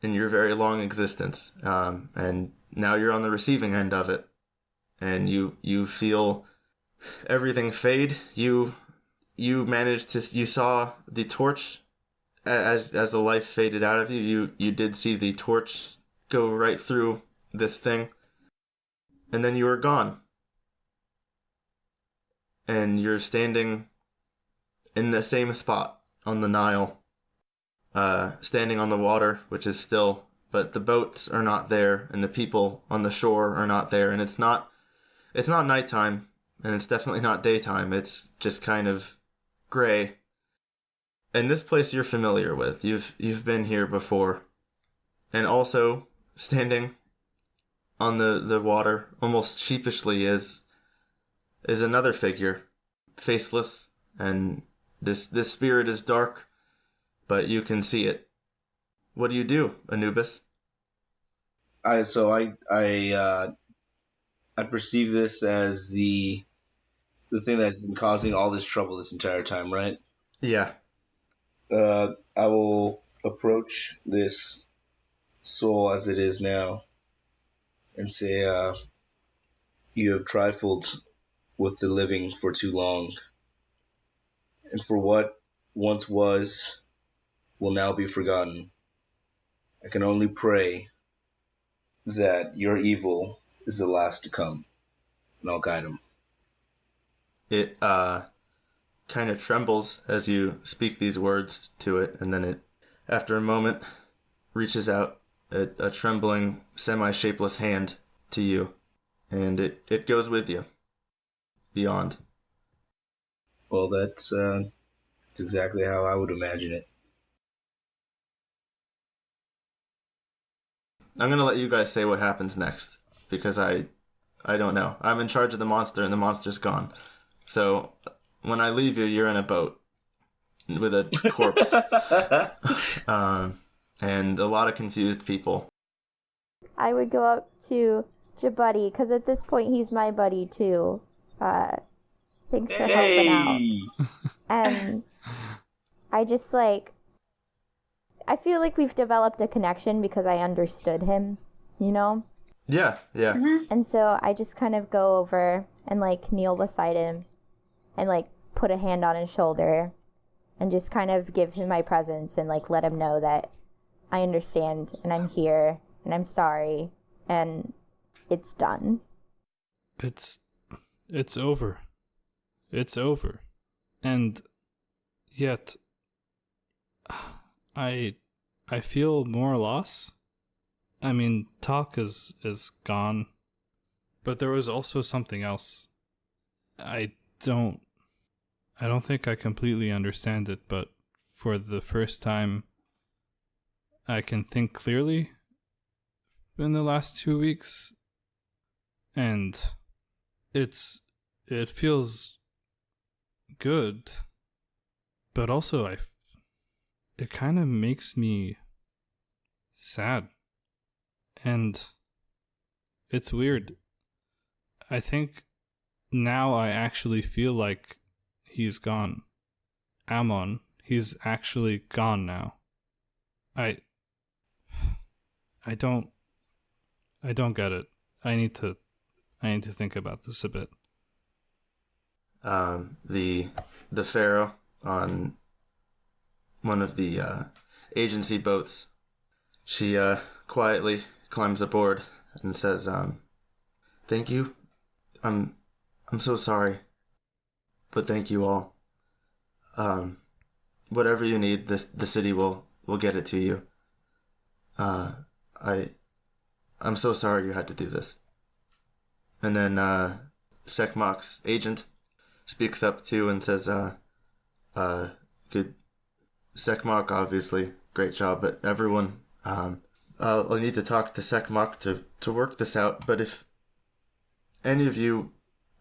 S6: very long existence, and now you're on the receiving end of it, and you feel everything fade. You saw the torch as the life faded out of you. You did see the torch go right through this thing, and then you were gone. and you're standing in the same spot on the Nile, standing on the water, which is still, but the boats are not there, and the people on the shore are not there, and it's not nighttime, and it's definitely not daytime. It's just kind of gray. And this place you're familiar with. You've been here before. And also, standing on the water, almost sheepishly, is another figure, faceless, and this spirit is dark, but you can see it. What do you do, Anubis?
S2: I perceive this as the thing that's been causing all this trouble this entire time, right?
S6: Yeah.
S2: I will approach this soul as it is now and say, you have trifled with the living for too long, and for what once was will now be forgotten. I can only pray that your evil is the last to come, and I'll guide him.
S6: It kind of trembles as you speak these words to it, and then it, after a moment, reaches out a trembling, semi-shapeless hand to you, and it goes with you beyond.
S2: Well, that's exactly how I would imagine it.
S6: I'm going to let you guys say what happens next, because I don't know. I'm in charge of the monster, and the monster's gone. So, when I leave you, you're in a boat with a corpse. And a lot of confused people.
S3: I would go up to Jabuddy, because at this point he's my buddy too. Thanks for helping out. And I just I feel like we've developed a connection because I understood him, you know?
S6: Yeah.
S4: Mm-hmm.
S3: And so I just kind of go over and kneel beside him and put a hand on his shoulder and just kind of give him my presence and let him know that I understand and I'm here and I'm sorry and it's done.
S5: It's over. It's over. And yet I feel more loss. I mean, talk is gone. But there was also something else. I don't think I completely understand it, but for the first time I can think clearly in the last 2 weeks, and it feels good, but also it kind of makes me sad, and it's weird. I think now I actually feel like he's gone. Ammon, he's actually gone now. I don't get it. I need to think about this a bit.
S6: The pharaoh on one of the agency boats, she quietly climbs aboard and says, "Thank you. I'm so sorry, but thank you all. Whatever you need, the city will get it to you. I'm so sorry you had to do this." And then Sekmak's agent speaks up too and says, "Good, Sekmak, obviously, great job, but everyone, I'll need to talk to Sekmak to work this out, but if any of you,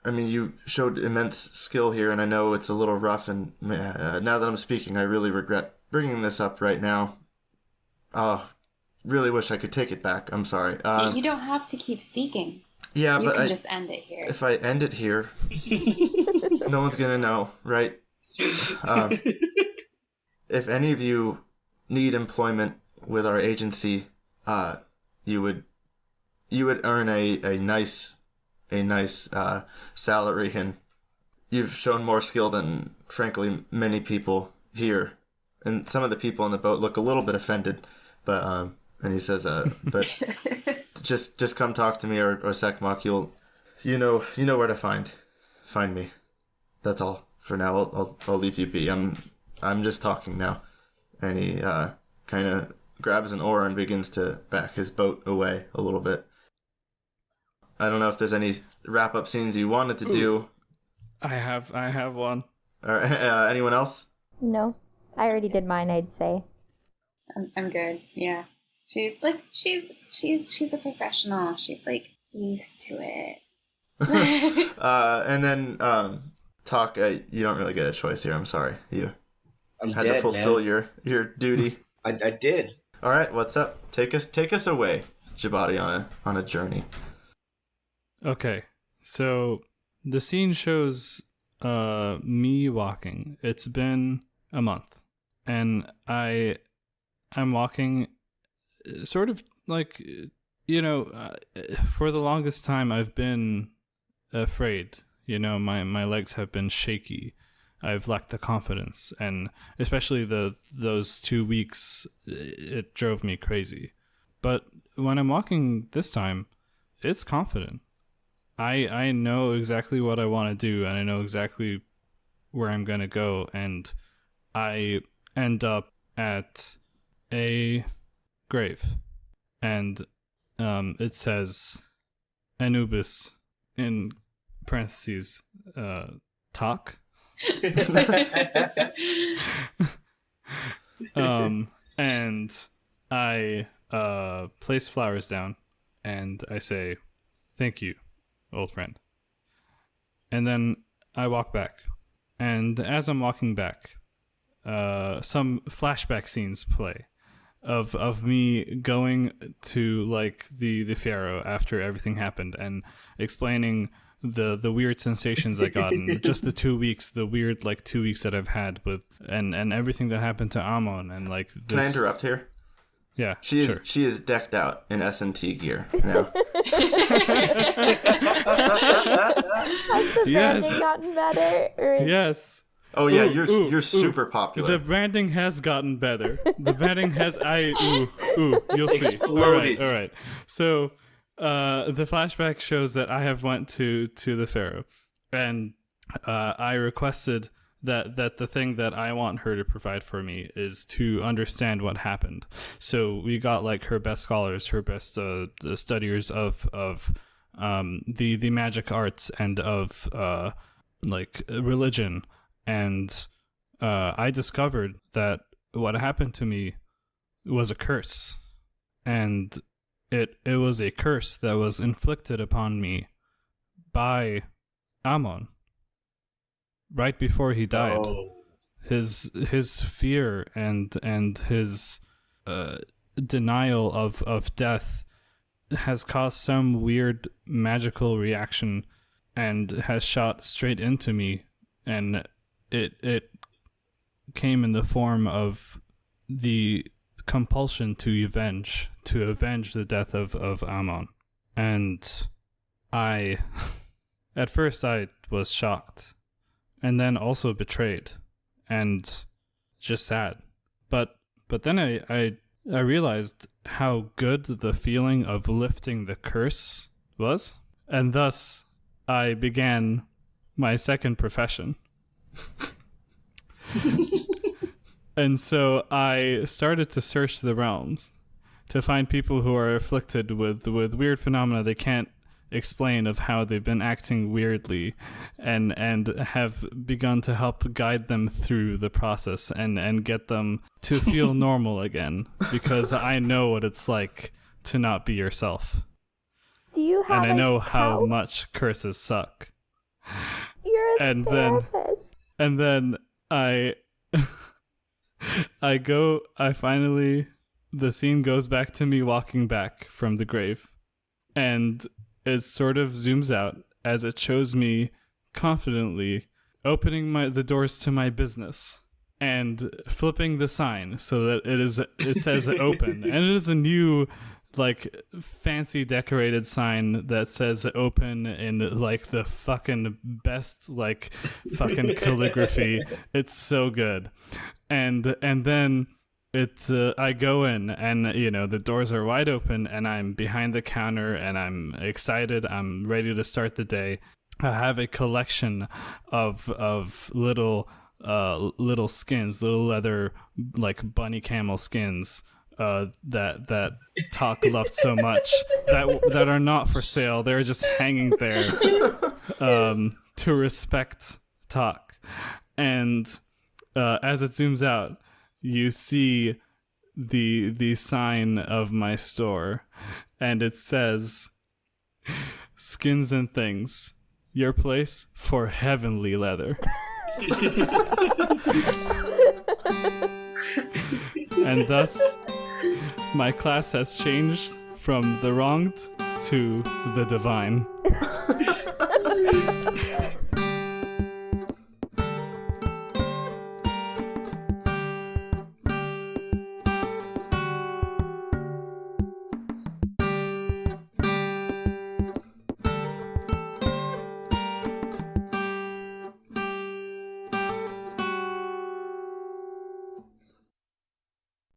S6: I mean, you showed immense skill here, and I know it's a little rough, and now that I'm speaking, I really regret bringing this up right now. Really wish I could take it back. I'm sorry."
S4: You don't have to keep speaking.
S6: Yeah,
S4: You
S6: but
S4: can just end it here.
S6: if I end it here, no one's gonna know, right? If any of you need employment with our agency, you would earn a nice salary, and you've shown more skill than, frankly, many people here. And some of the people on the boat look a little bit offended, but and he says, "But just come talk to me or Sekmak. You know where to find me. that's all for now. I'll leave you be. I'm just talking now. And he kind of grabs an oar and begins to back his boat away a little bit. I don't know if there's any wrap-up scenes you wanted to do.
S5: I have one.
S6: Anyone else?
S3: No, I already did mine, I'd say.
S4: I'm good. Yeah. She's a professional. She's like used to it.
S6: And then talk. You don't really get a choice here. I'm sorry. You
S2: I'm
S6: had
S2: dead,
S6: to fulfill
S2: man.
S6: your duty.
S2: I did.
S6: All right, what's up? Take us away, Jabati, on a journey.
S5: Okay, so the scene shows me walking. It's been a month, and I'm walking, sort of like, for the longest time I've been afraid. My legs have been shaky. I've lacked the confidence, and especially those 2 weeks, it drove me crazy. But when I'm walking this time, it's confident. I know exactly what I want to do, and I know exactly where I'm going to go, and I end up at a grave, and it says Anubis in parentheses talk. And I place flowers down, and I say, "Thank you, old friend." And then I walk back, and as I'm walking back, some flashback scenes play of me going to like the pharaoh after everything happened and explaining the weird sensations I got in just the 2 weeks, the weird 2 weeks that I've had with and everything that happened to Amon and like this.
S6: Can I interrupt here?
S5: Yeah,
S6: she is decked out in S&T gear now.
S3: Has the
S5: Yes.
S3: branding gotten better? Or...
S5: Yes.
S6: Oh yeah,
S5: Ooh,
S6: you're super popular.
S5: The branding has gotten better. The branding has you'll see.
S2: Exploded.
S5: All right. So the flashback shows that I have went to the pharaoh, and I requested that the thing that I want her to provide for me is to understand what happened. So we got like her best scholars, her best studiers of the magic arts and of religion. And I discovered that what happened to me was a curse. And it was a curse that was inflicted upon me by Amon right before he died.
S2: Oh.
S5: His fear and his denial of death has caused some weird magical reaction and has shot straight into me, and it came in the form of the compulsion to avenge the death of Amon. And I at first I was shocked, and then also betrayed and just sad. But then I realized how good the feeling of lifting the curse was, and thus I began my second profession. And so I started to search the realms to find people who are afflicted with weird phenomena they can't explain, of how they've been acting weirdly, and have begun to help guide them through the process and get them to feel normal again, because I know what it's like to not be yourself.
S3: Do you have
S5: And I know
S3: a
S5: how
S3: couch?
S5: much curses suck.
S3: You're a
S5: And
S3: therapist.
S5: then I the scene goes back to me walking back from the grave, and it sort of zooms out as it shows me confidently opening the doors to my business and flipping the sign so that it says open, and it is a new fancy decorated sign that says open in the fucking best fucking calligraphy. It's so good. And then I go in, and the doors are wide open, and I'm behind the counter, and I'm excited. I'm ready to start the day. I have a collection of little little skins, little leather like bunny camel skins that Talk loved so much that are not for sale. They're just hanging there to respect Talk. And as it zooms out, you see the sign of my store, and it says, "Skins and Things, your place for heavenly leather." And thus, my class has changed from the wronged to the divine.